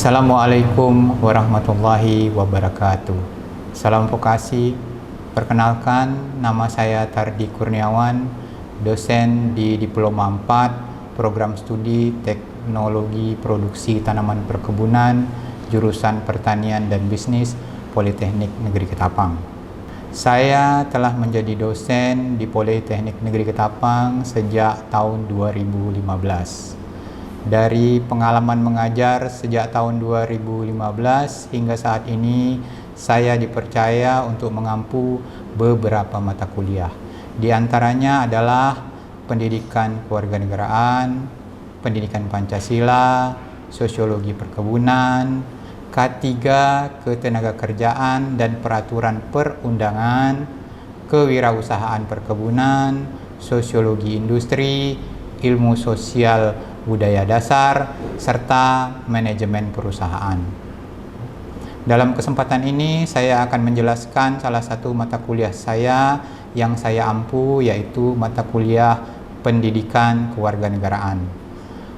Assalamualaikum warahmatullahi wabarakatuh. Salam vokasi. Perkenalkan, nama saya Tardi Kurniawan, dosen di Diploma 4 Program Studi Teknologi Produksi Tanaman Perkebunan, jurusan Pertanian dan Bisnis, Politeknik Negeri Ketapang. Saya telah menjadi dosen di Politeknik Negeri Ketapang sejak tahun 2015. Dari pengalaman mengajar sejak tahun 2015 hingga saat ini, saya dipercaya untuk mengampu beberapa mata kuliah. Di antaranya adalah pendidikan kewarganegaraan, pendidikan Pancasila, sosiologi perkebunan, K3 ketenagakerjaan dan peraturan perundangan, kewirausahaan perkebunan, sosiologi industri, ilmu sosial budaya dasar, serta manajemen perusahaan. Dalam kesempatan ini, saya akan menjelaskan salah satu mata kuliah saya yang saya ampu, yaitu mata kuliah pendidikan kewarganegaraan.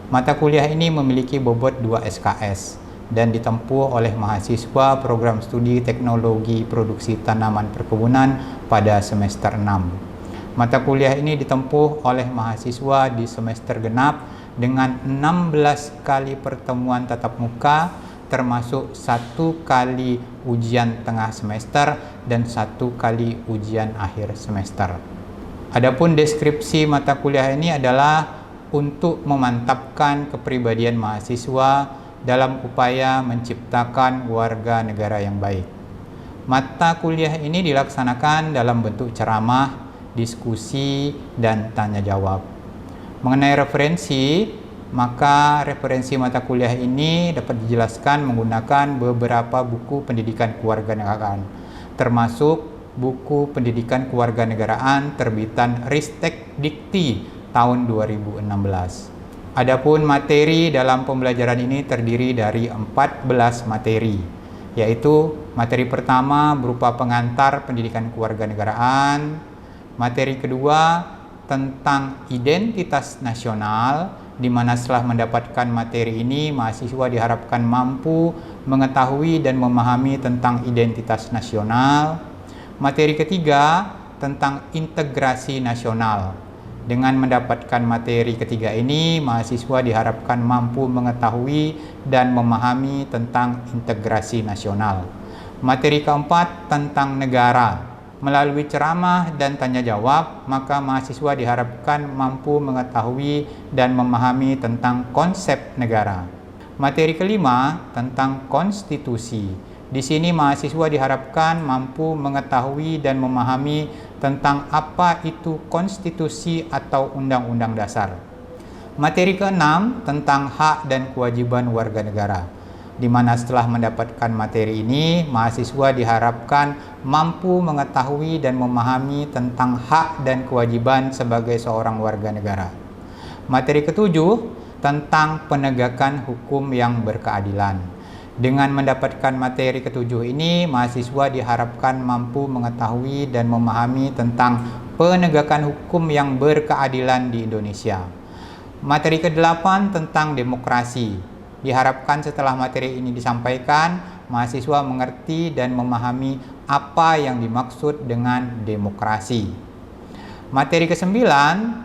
Mata kuliah ini memiliki bobot 2 SKS dan ditempuh oleh mahasiswa program studi teknologi produksi tanaman perkebunan pada semester 6. Mata kuliah ini ditempuh oleh mahasiswa di semester genap dengan 16 kali pertemuan tatap muka, termasuk 1 kali ujian tengah semester dan 1 kali ujian akhir semester. Adapun deskripsi mata kuliah ini adalah untuk memantapkan kepribadian mahasiswa dalam upaya menciptakan warga negara yang baik. Mata kuliah ini dilaksanakan dalam bentuk ceramah, diskusi, dan tanya jawab. Mengenai referensi, maka referensi mata kuliah ini dapat dijelaskan menggunakan beberapa buku pendidikan kewarganegaraan, termasuk buku pendidikan kewarganegaraan terbitan Ristek Dikti tahun 2016. Adapun materi dalam pembelajaran ini terdiri dari 14 materi, yaitu materi pertama berupa pengantar pendidikan kewarganegaraan, materi kedua tentang identitas nasional, di mana setelah mendapatkan materi ini, mahasiswa diharapkan mampu mengetahui dan memahami tentang identitas nasional. Materi ketiga tentang integrasi nasional. Dengan mendapatkan materi ketiga ini, mahasiswa diharapkan mampu mengetahui dan memahami tentang integrasi nasional. Materi keempat tentang negara. Melalui ceramah dan tanya jawab, maka mahasiswa diharapkan mampu mengetahui dan memahami tentang konsep negara. Materi kelima tentang konstitusi. Di sini mahasiswa diharapkan mampu mengetahui dan memahami tentang apa itu konstitusi atau undang-undang dasar. Materi keenam tentang hak dan kewajiban warga negara, di mana setelah mendapatkan materi ini, mahasiswa diharapkan mampu mengetahui dan memahami tentang hak dan kewajiban sebagai seorang warga negara. Materi ketujuh tentang penegakan hukum yang berkeadilan. Dengan mendapatkan materi ketujuh ini, mahasiswa diharapkan mampu mengetahui dan memahami tentang penegakan hukum yang berkeadilan di Indonesia. Materi ke-8 tentang demokrasi. Diharapkan setelah materi ini disampaikan, mahasiswa mengerti dan memahami apa yang dimaksud dengan demokrasi. Materi ke-9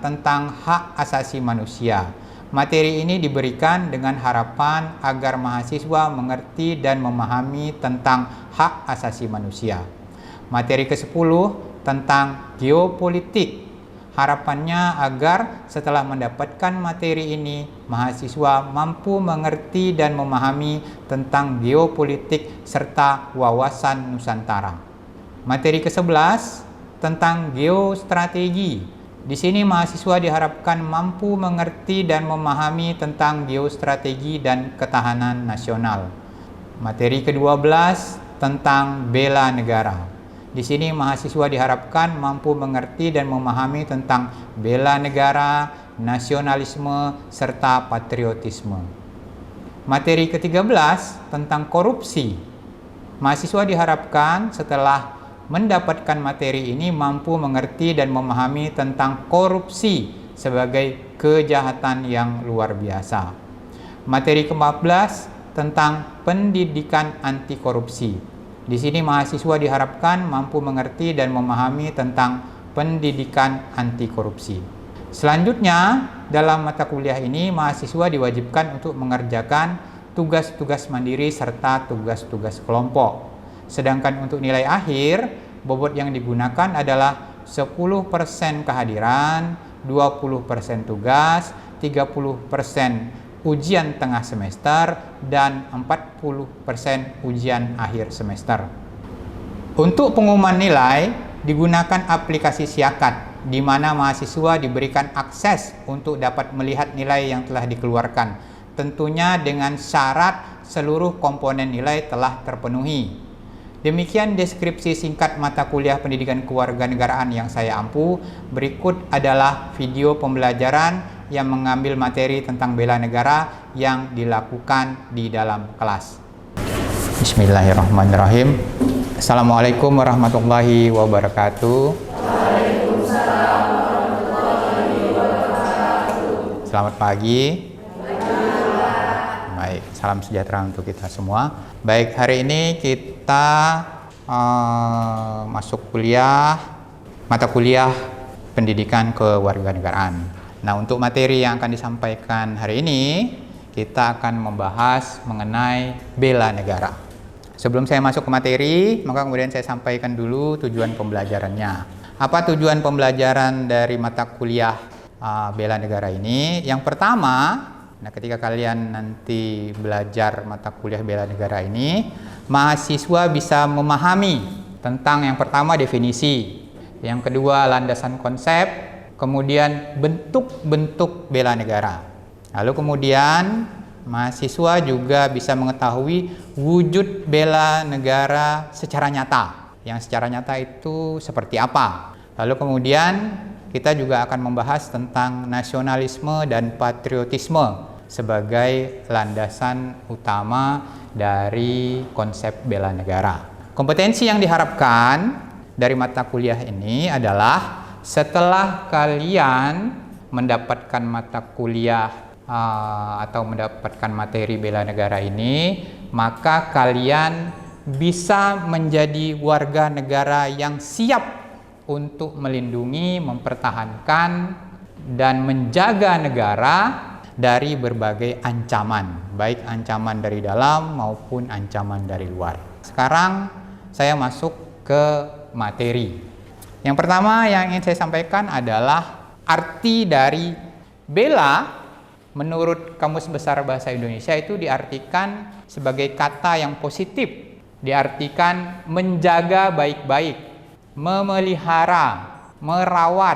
tentang hak asasi manusia. Materi ini diberikan dengan harapan agar mahasiswa mengerti dan memahami tentang hak asasi manusia. Materi ke-10 tentang geopolitik. Harapannya agar setelah mendapatkan materi ini, mahasiswa mampu mengerti dan memahami tentang geopolitik serta wawasan Nusantara. Materi ke-11 tentang geostrategi. Di sini mahasiswa diharapkan mampu mengerti dan memahami tentang geostrategi dan ketahanan nasional. Materi ke-12 tentang bela negara. Di sini mahasiswa diharapkan mampu mengerti dan memahami tentang bela negara, nasionalisme, serta patriotisme. Materi ke-13 tentang korupsi. Mahasiswa diharapkan setelah mendapatkan materi ini mampu mengerti dan memahami tentang korupsi sebagai kejahatan yang luar biasa. Materi ke-14 tentang pendidikan anti korupsi. Di sini mahasiswa diharapkan mampu mengerti dan memahami tentang pendidikan anti korupsi. Selanjutnya, dalam mata kuliah ini mahasiswa diwajibkan untuk mengerjakan tugas-tugas mandiri serta tugas-tugas kelompok. Sedangkan untuk nilai akhir, bobot yang digunakan adalah 10% kehadiran, 20% tugas, 30% ujian tengah semester, dan 40% ujian akhir semester. Untuk pengumuman nilai, digunakan aplikasi Siakat, di mana mahasiswa diberikan akses untuk dapat melihat nilai yang telah dikeluarkan, tentunya dengan syarat seluruh komponen nilai telah terpenuhi. Demikian deskripsi singkat mata kuliah pendidikan kewarganegaraan yang saya ampu. Berikut adalah video pembelajaran yang mengambil materi tentang bela negara yang dilakukan di dalam kelas. Bismillahirrahmanirrahim. Assalamualaikum warahmatullahi wabarakatuh. Waalaikumsalam warahmatullahi wabarakatuh. Selamat pagi. Baik, salam sejahtera untuk kita semua. Baik, hari ini kita masuk kuliah, mata kuliah pendidikan kewarganegaraan. Nah, untuk materi yang akan disampaikan hari ini, kita akan membahas mengenai bela negara. Sebelum saya masuk ke materi, maka kemudian saya sampaikan dulu tujuan pembelajarannya. Apa tujuan pembelajaran dari mata kuliah bela negara ini? Yang pertama, nah ketika kalian nanti belajar mata kuliah bela negara ini, mahasiswa bisa memahami tentang yang pertama definisi, yang kedua landasan konsep, kemudian bentuk-bentuk bela negara. Lalu kemudian mahasiswa juga bisa mengetahui wujud bela negara secara nyata. Yang secara nyata itu seperti apa? Lalu kemudian kita juga akan membahas tentang nasionalisme dan patriotisme sebagai landasan utama dari konsep bela negara. Kompetensi yang diharapkan dari mata kuliah ini adalah setelah kalian mendapatkan mata kuliah atau mendapatkan materi bela negara ini, maka kalian bisa menjadi warga negara yang siap untuk melindungi, mempertahankan, dan menjaga negara dari berbagai ancaman, baik ancaman dari dalam maupun ancaman dari luar. Sekarang saya masuk ke materi. Yang pertama yang ingin saya sampaikan adalah arti dari bela. Menurut Kamus Besar Bahasa Indonesia itu diartikan sebagai kata yang positif, diartikan menjaga baik-baik, memelihara, merawat,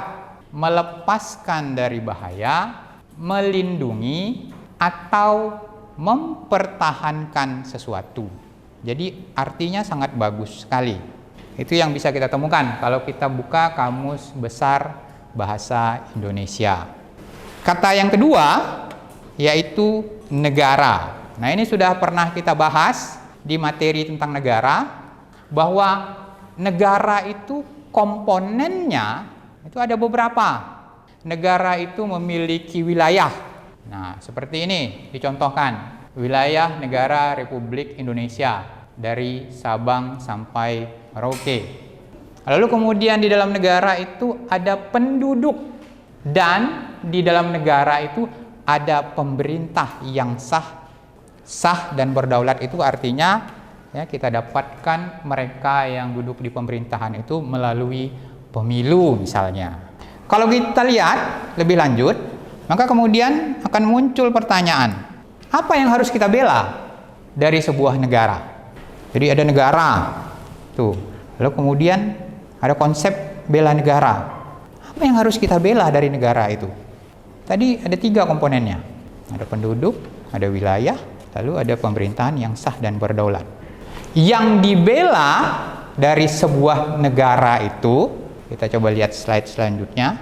melepaskan dari bahaya, melindungi, atau mempertahankan sesuatu. Jadi artinya sangat bagus sekali. Itu yang bisa kita temukan kalau kita buka Kamus Besar Bahasa Indonesia. Kata yang kedua yaitu negara. Nah, ini sudah pernah kita bahas di materi tentang negara, bahwa negara itu komponennya itu ada beberapa. Negara itu memiliki wilayah. Nah, seperti ini dicontohkan. Wilayah negara Republik Indonesia dari Sabang sampai Merauke. Lalu kemudian di dalam negara itu ada penduduk, dan di dalam negara itu ada pemerintah yang sah. Sah dan berdaulat itu artinya ya, kita dapatkan mereka yang duduk di pemerintahan itu melalui pemilu misalnya. Kalau kita lihat lebih lanjut, maka kemudian akan muncul pertanyaan, apa yang harus kita bela dari sebuah negara? Jadi ada negara tuh, lalu kemudian ada konsep bela negara. Apa yang harus kita bela dari negara itu? Tadi ada 3 komponennya. Ada penduduk, ada wilayah, lalu ada pemerintahan yang sah dan berdaulat. Yang dibela dari sebuah negara itu, kita coba lihat slide selanjutnya.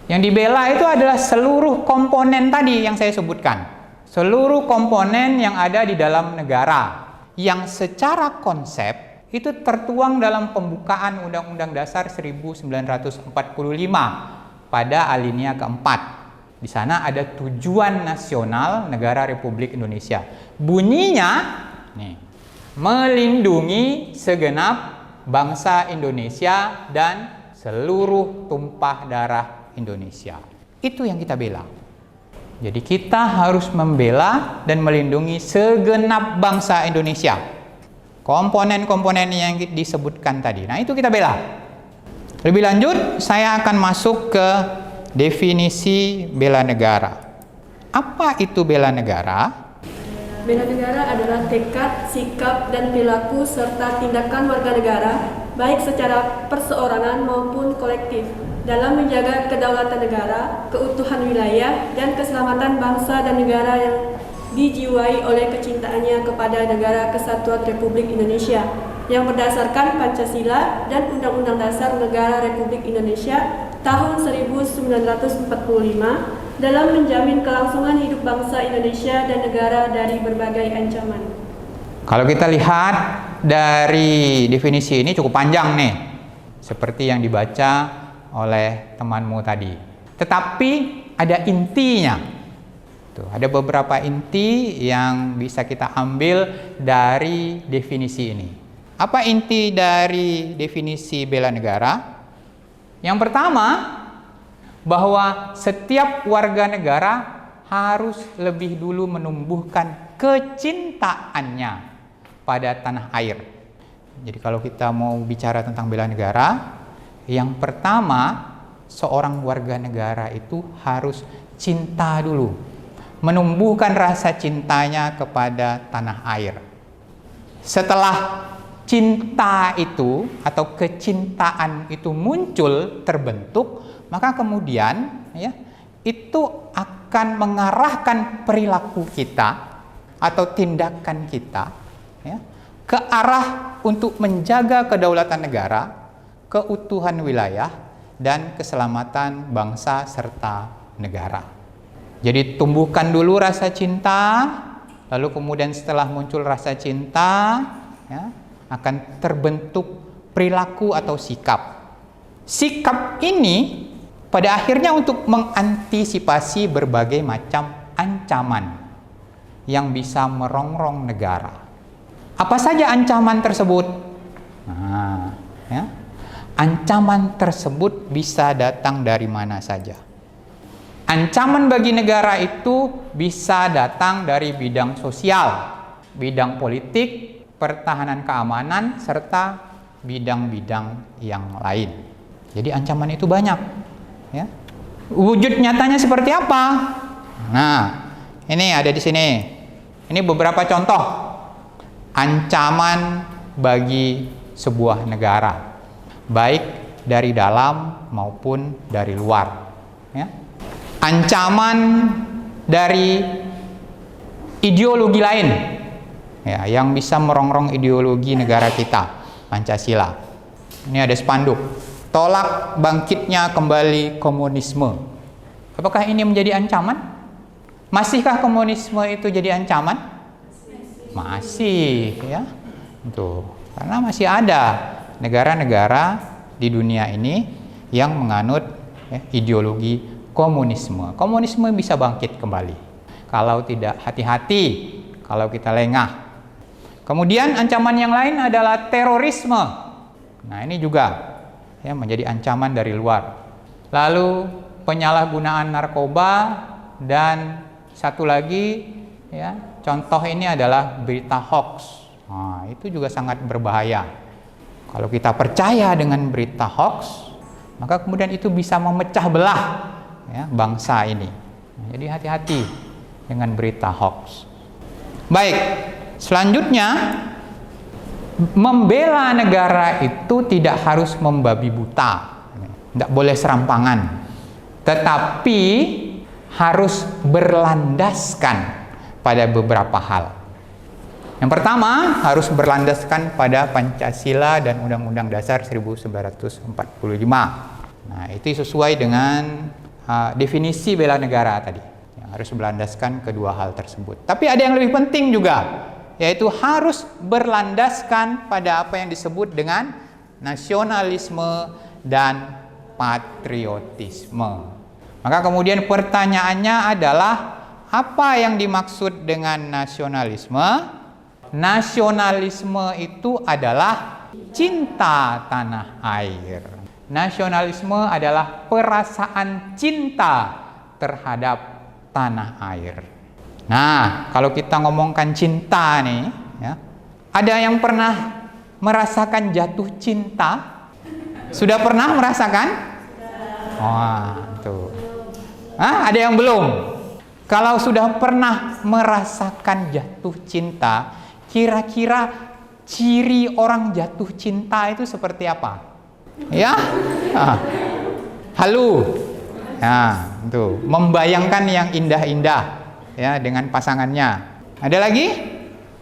Yang dibela itu adalah seluruh komponen tadi yang saya sebutkan. Seluruh komponen yang ada di dalam negara. Yang secara konsep itu tertuang dalam pembukaan Undang-Undang Dasar 1945 pada alinea keempat. Di sana ada tujuan nasional negara Republik Indonesia. Bunyinya nih, melindungi segenap bangsa Indonesia dan seluruh tumpah darah Indonesia. Itu yang kita bela. Jadi kita harus membela dan melindungi segenap bangsa Indonesia. Komponen-komponen yang disebutkan tadi. Nah, itu kita bela. Lebih lanjut, saya akan masuk ke definisi bela negara. Apa itu bela negara? Bela negara adalah tekad, sikap, dan perilaku serta tindakan warga negara, baik secara perseorangan maupun kolektif, dalam menjaga kedaulatan negara, keutuhan wilayah, dan keselamatan bangsa dan negara yang dijiwai oleh kecintaannya kepada Negara Kesatuan Republik Indonesia, yang berdasarkan Pancasila dan Undang-Undang Dasar Negara Republik Indonesia tahun 1945 dalam menjamin kelangsungan hidup bangsa Indonesia dan negara dari berbagai ancaman. Kalau kita lihat dari definisi ini cukup panjang nih, seperti yang dibaca oleh temanmu tadi. Tetapi ada intinya. Tuh, ada beberapa inti yang bisa kita ambil dari definisi ini. Apa inti dari definisi bela negara? Yang pertama, bahwa setiap warga negara harus lebih dulu menumbuhkan kecintaannya pada tanah air. Jadi kalau kita mau bicara tentang bela negara, yang pertama, seorang warga negara itu harus cinta dulu, menumbuhkan rasa cintanya kepada tanah air. Setelah cinta itu atau kecintaan itu muncul, terbentuk, maka kemudian ya, itu akan mengarahkan perilaku kita atau tindakan kita ya, ke arah untuk menjaga kedaulatan negara, keutuhan wilayah, dan keselamatan bangsa serta negara. Jadi tumbuhkan dulu rasa cinta, lalu kemudian setelah muncul rasa cinta ya, akan terbentuk perilaku atau sikap. Sikap ini pada akhirnya untuk mengantisipasi berbagai macam ancaman yang bisa merongrong negara. Apa saja ancaman tersebut? Nah, ya. Ancaman tersebut bisa datang dari mana saja. Ancaman bagi negara itu bisa datang dari bidang sosial, bidang politik, pertahanan keamanan, serta bidang-bidang yang lain. Jadi ancaman itu banyak. Ya. Wujud nyatanya seperti apa? Nah, ini ada di sini. Ini beberapa contoh ancaman bagi sebuah negara, baik dari dalam maupun dari luar. Ya. Ancaman dari ideologi lain, ya, yang bisa merongrong ideologi negara kita, Pancasila. Ini ada spanduk, tolak bangkitnya kembali komunisme. Apakah ini menjadi ancaman? Masihkah komunisme itu jadi ancaman? Masih, ya. Tuh, karena masih ada negara-negara di dunia ini yang menganut ya, ideologi komunisme. Komunisme bisa bangkit kembali kalau tidak hati-hati, kalau kita lengah. Kemudian ancaman yang lain adalah terorisme. Nah, ini juga ya, menjadi ancaman dari luar. Lalu penyalahgunaan narkoba, dan satu lagi ya, contoh ini adalah berita hoax. Nah, itu juga sangat berbahaya. Kalau kita percaya dengan berita hoax, maka kemudian itu bisa memecah belah ya, bangsa ini. Nah, jadi hati-hati dengan berita hoax. Baik, selanjutnya, membela negara itu tidak harus membabi buta, tidak boleh serampangan, tetapi harus berlandaskan pada beberapa hal. Yang pertama, harus berlandaskan pada Pancasila dan Undang-Undang Dasar 1945. Nah, itu sesuai dengan definisi bela negara tadi, yang harus berlandaskan kedua hal tersebut. Tapi ada yang lebih penting juga, yaitu harus berlandaskan pada apa yang disebut dengan nasionalisme dan patriotisme. Maka kemudian pertanyaannya adalah, apa yang dimaksud dengan nasionalisme? Nasionalisme itu adalah cinta tanah air. Nasionalisme adalah perasaan cinta terhadap tanah air. Nah, kalau kita ngomongkan cinta nih, ya, ada yang pernah merasakan jatuh cinta? Sudah pernah merasakan? Wah, tuh. Ada yang belum? Kalau sudah pernah merasakan jatuh cinta, kira-kira ciri orang jatuh cinta itu seperti apa? Ya? Halu. Nah, tuh, membayangkan yang indah-indah ya dengan pasangannya. Ada lagi?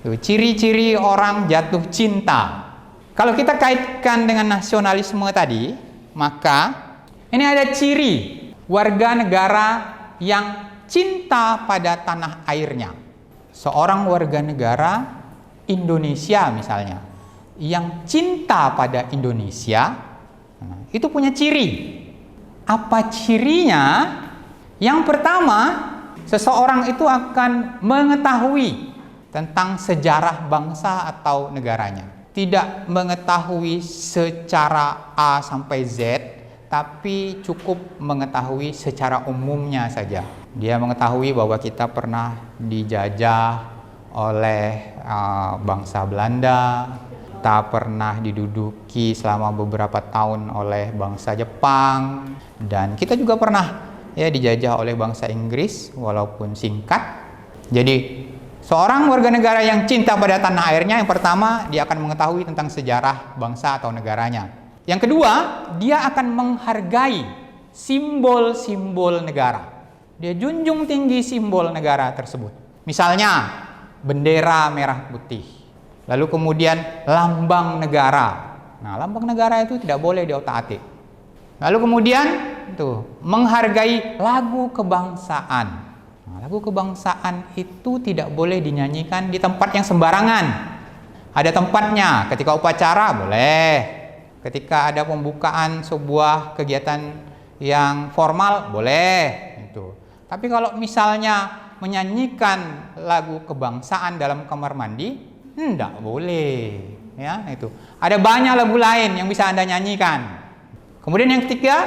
Tuh, ciri-ciri orang jatuh cinta. Kalau kita kaitkan dengan nasionalisme tadi, maka ini ada ciri warga negara yang cinta pada tanah airnya. Seorang warga negara Indonesia misalnya, yang cinta pada Indonesia, itu punya ciri. Apa cirinya? Yang pertama, seseorang itu akan mengetahui tentang sejarah bangsa atau negaranya. Tidak mengetahui secara A sampai Z, tapi cukup mengetahui secara umumnya saja. Dia mengetahui bahwa kita pernah dijajah oleh bangsa Belanda, kita pernah diduduki selama beberapa tahun oleh bangsa Jepang, dan kita juga pernah ya dijajah oleh bangsa Inggris walaupun singkat. Jadi seorang warga negara yang cinta pada tanah airnya, yang pertama dia akan mengetahui tentang sejarah bangsa atau negaranya. Yang kedua, dia akan menghargai simbol-simbol negara. Dia junjung tinggi simbol negara tersebut. Misalnya bendera merah putih. Lalu kemudian lambang negara. Nah, lambang negara itu tidak boleh diotak-atik. Lalu kemudian menghargai lagu kebangsaan. Nah, lagu kebangsaan itu tidak boleh dinyanyikan di tempat yang sembarangan. Ada tempatnya. Ketika upacara boleh. Ketika ada pembukaan sebuah kegiatan yang formal boleh. Tapi kalau misalnya menyanyikan lagu kebangsaan dalam kamar mandi, tidak boleh, ya itu. Ada banyak lagu lain yang bisa Anda nyanyikan. Kemudian yang ketiga,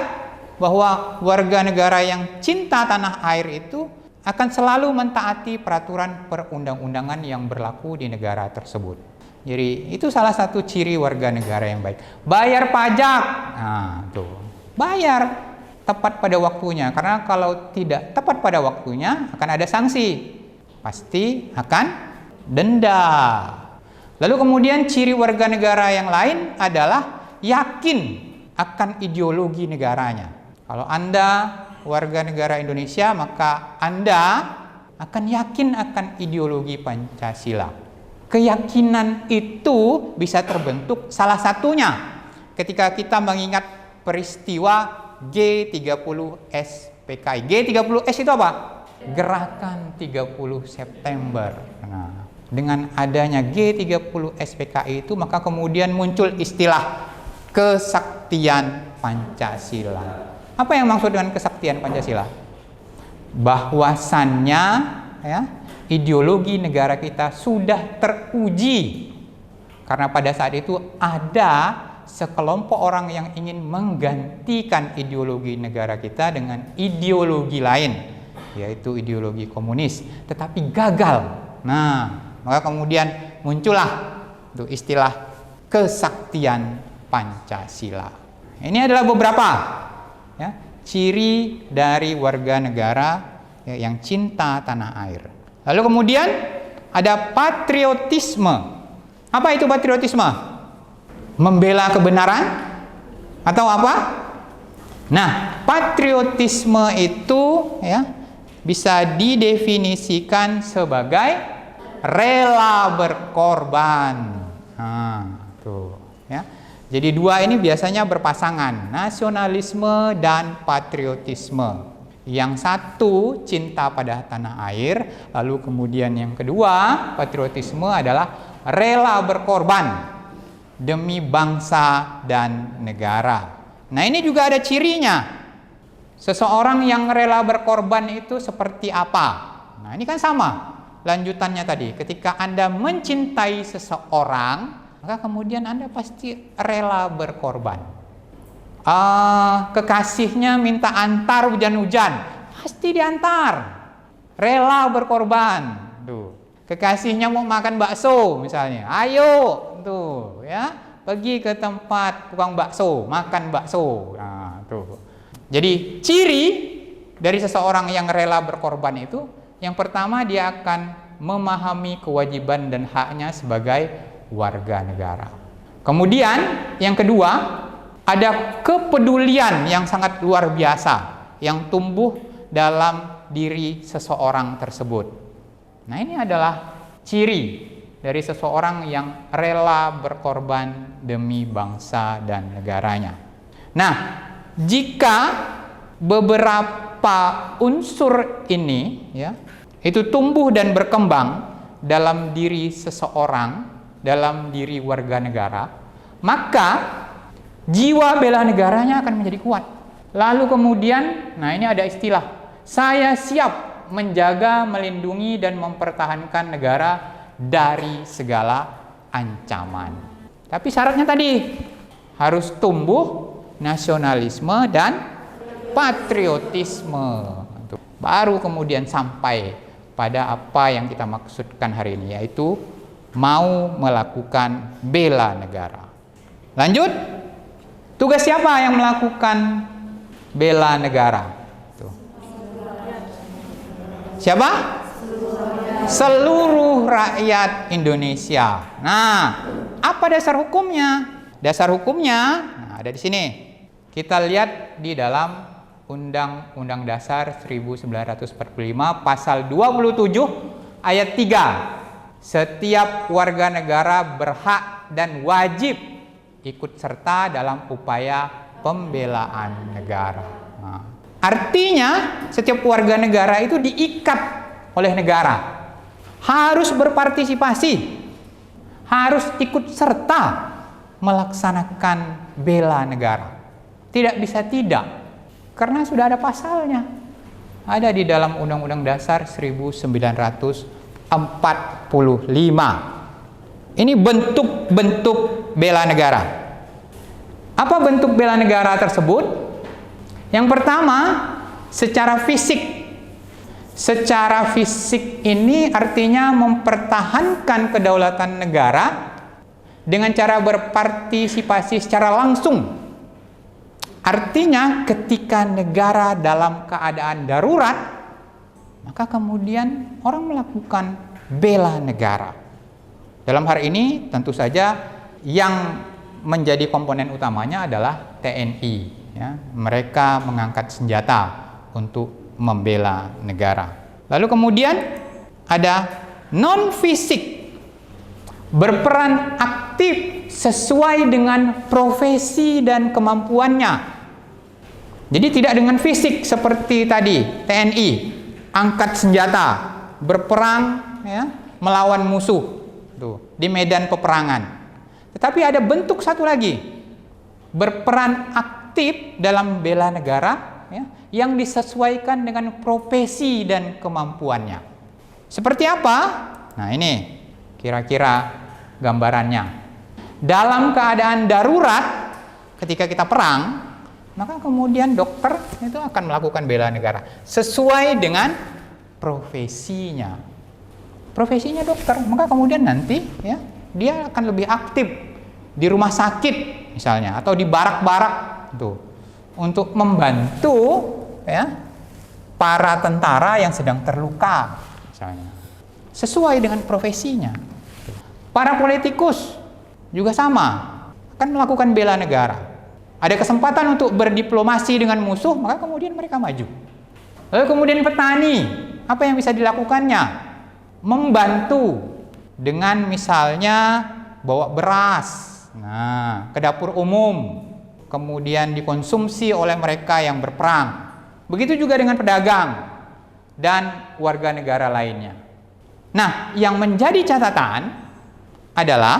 bahwa warga negara yang cinta tanah air itu akan selalu mentaati peraturan perundang-undangan yang berlaku di negara tersebut. Jadi itu salah satu ciri warga negara yang baik. Bayar pajak, nah tuh, bayar tepat pada waktunya. Karena kalau tidak tepat pada waktunya akan ada sanksi, pasti akan denda. Lalu kemudian ciri warga negara yang lain adalah yakin akan ideologi negaranya. Kalau Anda warga negara Indonesia, maka Anda akan yakin akan ideologi Pancasila. Keyakinan itu bisa terbentuk salah satunya ketika kita mengingat peristiwa G30S PKI. G30S itu apa? Gerakan 30 September. Nah, dengan adanya G30S PKI itu, maka kemudian muncul istilah kesaktian Pancasila. Apa yang maksud dengan kesaktian Pancasila? Bahwasannya ya, ideologi negara kita sudah teruji. Karena pada saat itu ada sekelompok orang yang ingin menggantikan ideologi negara kita dengan ideologi lain, yaitu ideologi komunis, tetapi gagal. Nah, maka kemudian muncullah itu istilah kesaktian Pancasila. Ini adalah beberapa ya, ciri dari warga negara ya, yang cinta tanah air. Lalu kemudian ada patriotisme. Apa itu patriotisme? Membela kebenaran atau apa? Nah, patriotisme itu ya bisa didefinisikan sebagai rela berkorban. Nah, tuh ya. Jadi dua ini biasanya berpasangan, nasionalisme dan patriotisme. Yang satu cinta pada tanah air, lalu kemudian yang kedua patriotisme adalah rela berkorban demi bangsa dan negara. Nah, ini juga ada cirinya. Seseorang yang rela berkorban itu seperti apa? Nah, ini kan sama lanjutannya tadi. Ketika Anda mencintai seseorang, maka kemudian Anda pasti rela berkorban. Kekasihnya minta antar hujan-hujan, pasti diantar. Rela berkorban. Tuh. Kekasihnya mau makan bakso misalnya, ayo tuh ya, pergi ke tempat tukang bakso, makan bakso. Nah, tuh. Jadi ciri dari seseorang yang rela berkorban itu, yang pertama dia akan memahami kewajiban dan haknya sebagai warga negara. Kemudian yang kedua, ada kepedulian yang sangat luar biasa yang tumbuh dalam diri seseorang tersebut. Nah, ini adalah ciri dari seseorang yang rela berkorban demi bangsa dan negaranya. Nah, jika beberapa unsur ini ya, itu tumbuh dan berkembang dalam diri seseorang, dalam diri warga negara, maka jiwa bela negaranya akan menjadi kuat. Lalu kemudian, nah ini ada istilah, saya siap menjaga, melindungi, dan mempertahankan negara dari segala ancaman. Tapi syaratnya tadi, harus tumbuh nasionalisme dan patriotisme. Baru kemudian sampai pada apa yang kita maksudkan hari ini, yaitu mau melakukan bela negara. Lanjut, tugas siapa yang melakukan bela negara? Tuh. Siapa? Seluruh rakyat Indonesia. Nah, apa dasar hukumnya? Dasar hukumnya, nah, ada di sini. Kita lihat di dalam Undang-Undang Dasar 1945 pasal 27 ayat 3. Setiap warga negara berhak dan wajib ikut serta dalam upaya pembelaan negara. Nah, artinya setiap warga negara itu diikat oleh negara. Harus berpartisipasi. Harus ikut serta melaksanakan bela negara. Tidak bisa tidak, karena sudah ada pasalnya. Ada di dalam Undang-Undang Dasar 1945. Ini bentuk-bentuk bela negara. Apa bentuk bela negara tersebut? Yang pertama, secara fisik. Secara fisik ini artinya mempertahankan kedaulatan negara dengan cara berpartisipasi secara langsung. Artinya ketika negara dalam keadaan darurat, maka kemudian orang melakukan bela negara. Dalam hal ini tentu saja yang menjadi komponen utamanya adalah TNI. Ya. Mereka mengangkat senjata untuk membela negara. Lalu kemudian ada non-fisik, berperan aktif sesuai dengan profesi dan kemampuannya. Jadi tidak dengan fisik seperti tadi TNI, angkat senjata, berperang ya, melawan musuh tuh, di medan peperangan. Tetapi ada bentuk satu lagi, berperan aktif dalam bela negara ya, yang disesuaikan dengan profesi dan kemampuannya. Seperti apa? Nah, ini kira-kira gambarannya. Dalam keadaan darurat, ketika kita perang, maka kemudian dokter itu akan melakukan bela negara sesuai dengan profesinya. Profesinya dokter, maka kemudian nanti ya, dia akan lebih aktif di rumah sakit misalnya, atau di barak-barak tuh, untuk membantu ya, para tentara yang sedang terluka misalnya, sesuai dengan profesinya. Para politikus juga sama, akan melakukan bela negara. Ada kesempatan untuk berdiplomasi dengan musuh, maka kemudian mereka maju. Lalu kemudian petani, apa yang bisa dilakukannya? Membantu dengan misalnya bawa beras ke dapur umum, kemudian dikonsumsi oleh mereka yang berperang. Begitu juga dengan pedagang dan warga negara lainnya. Nah, yang menjadi catatan adalah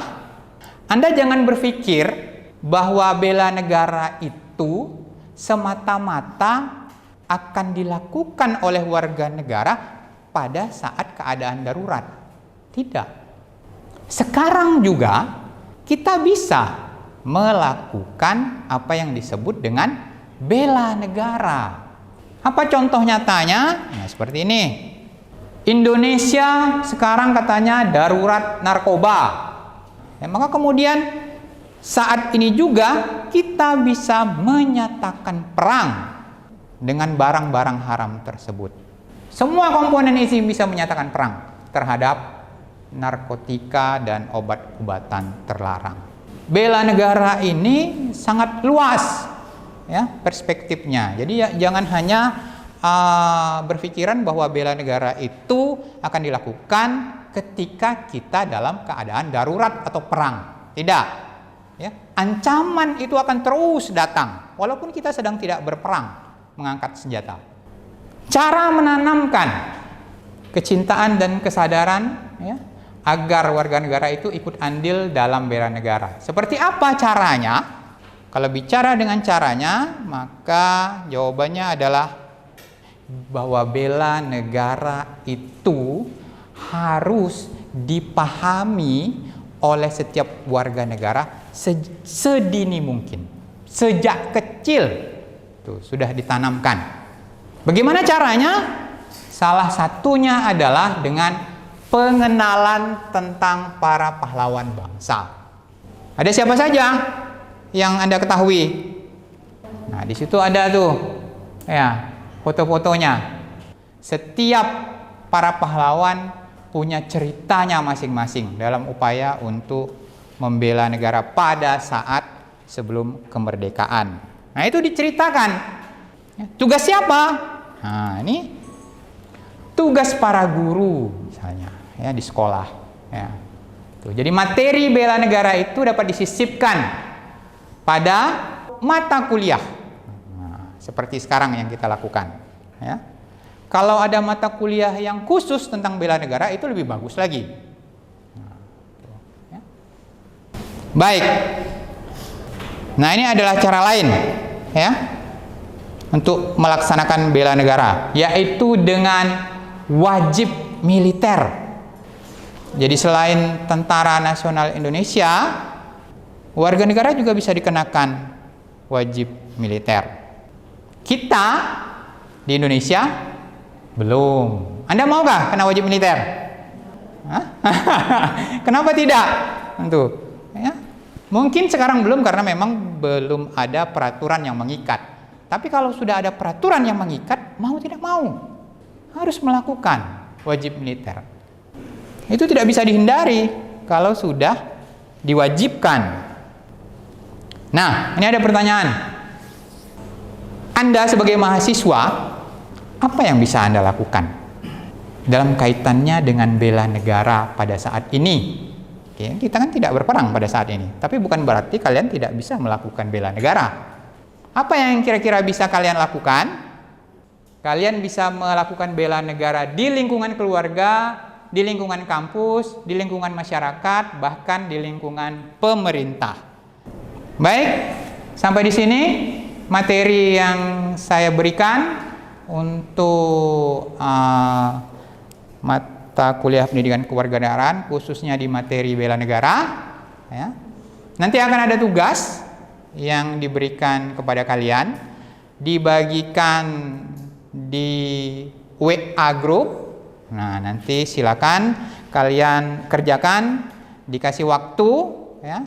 Anda jangan berpikir bahwa bela negara itu semata-mata akan dilakukan oleh warga negara pada saat keadaan darurat. Tidak. Sekarang juga kita bisa melakukan apa yang disebut dengan bela negara. Apa contoh nyatanya? Nah, seperti ini. Indonesia sekarang katanya darurat narkoba. Maka kemudian saat ini juga kita bisa menyatakan perang dengan barang-barang haram tersebut. Semua komponen isi bisa menyatakan perang terhadap narkotika dan obat-obatan terlarang. Bela negara ini sangat luas ya perspektifnya. Jadi ya, jangan hanya berpikiran bahwa bela negara itu akan dilakukan ketika kita dalam keadaan darurat atau perang. Tidak. Ya, ancaman itu akan terus datang walaupun kita sedang tidak berperang mengangkat senjata. Cara menanamkan kecintaan dan kesadaran ya, agar warga negara itu ikut andil dalam bela negara. Seperti apa caranya? Kalau bicara dengan caranya, maka jawabannya adalah bahwa bela negara itu harus dipahami oleh setiap warga negara sedini mungkin. Sejak kecil tuh, sudah ditanamkan. Bagaimana caranya? Salah satunya adalah dengan pengenalan tentang para pahlawan bangsa. Ada siapa saja yang Anda ketahui? Nah, di situ ada tuh ya, foto-fotonya. Setiap para pahlawan punya ceritanya masing-masing dalam upaya untuk membela negara pada saat sebelum kemerdekaan. Nah, itu diceritakan. Tugas siapa? Nah, ini tugas para guru misalnya ya di sekolah ya. Tuh, jadi materi bela negara itu dapat disisipkan pada mata kuliah. Nah, seperti sekarang yang kita lakukan ya. Kalau ada mata kuliah yang khusus tentang bela negara itu lebih bagus lagi. Nah, tuh, ya. Baik. Nah, ini adalah cara lain ya untuk melaksanakan bela negara, yaitu dengan wajib militer. Jadi selain Tentara Nasional Indonesia, warga negara juga bisa dikenakan wajib militer. Kita di Indonesia belum. Anda maukah kena wajib militer? Hah? Kenapa tidak? Tentu. Ya. Mungkin sekarang belum karena memang belum ada peraturan yang mengikat. Tapi kalau sudah ada peraturan yang mengikat, mau tidak mau harus melakukan wajib militer. Itu tidak bisa dihindari kalau sudah diwajibkan. Nah, ini ada pertanyaan. Anda sebagai mahasiswa, apa yang bisa Anda lakukan dalam kaitannya dengan bela negara pada saat ini? Oke, kita kan tidak berperang pada saat ini, tapi bukan berarti kalian tidak bisa melakukan bela negara. Apa yang kira-kira bisa kalian lakukan? Kalian bisa melakukan bela negara di lingkungan keluarga, di lingkungan kampus, di lingkungan masyarakat, bahkan di lingkungan pemerintah. Baik, sampai di sini materi yang saya berikan untuk mata kuliah pendidikan kewarganegaraan, khususnya di materi bela negara. Ya. Nanti akan ada tugas yang diberikan kepada kalian, dibagikan di WA group. Nah, nanti silakan kalian kerjakan, dikasih waktu ya.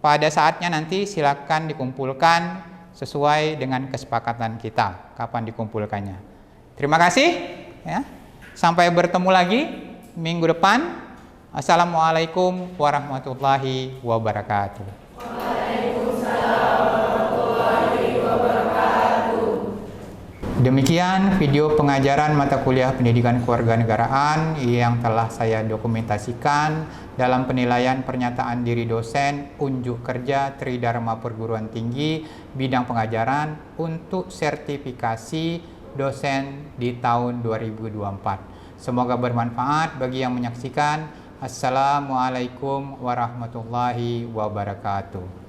Pada saatnya nanti silakan dikumpulkan sesuai dengan kesepakatan kita kapan dikumpulkannya. Terima kasih ya. Sampai bertemu lagi minggu depan. Assalamualaikum warahmatullahi wabarakatuh. Demikian video pengajaran mata kuliah pendidikan kewarganegaraan yang telah saya dokumentasikan dalam penilaian pernyataan diri dosen unjuk kerja Tridharma Perguruan Tinggi bidang pengajaran untuk sertifikasi dosen di tahun 2024. Semoga bermanfaat bagi yang menyaksikan. Assalamualaikum warahmatullahi wabarakatuh.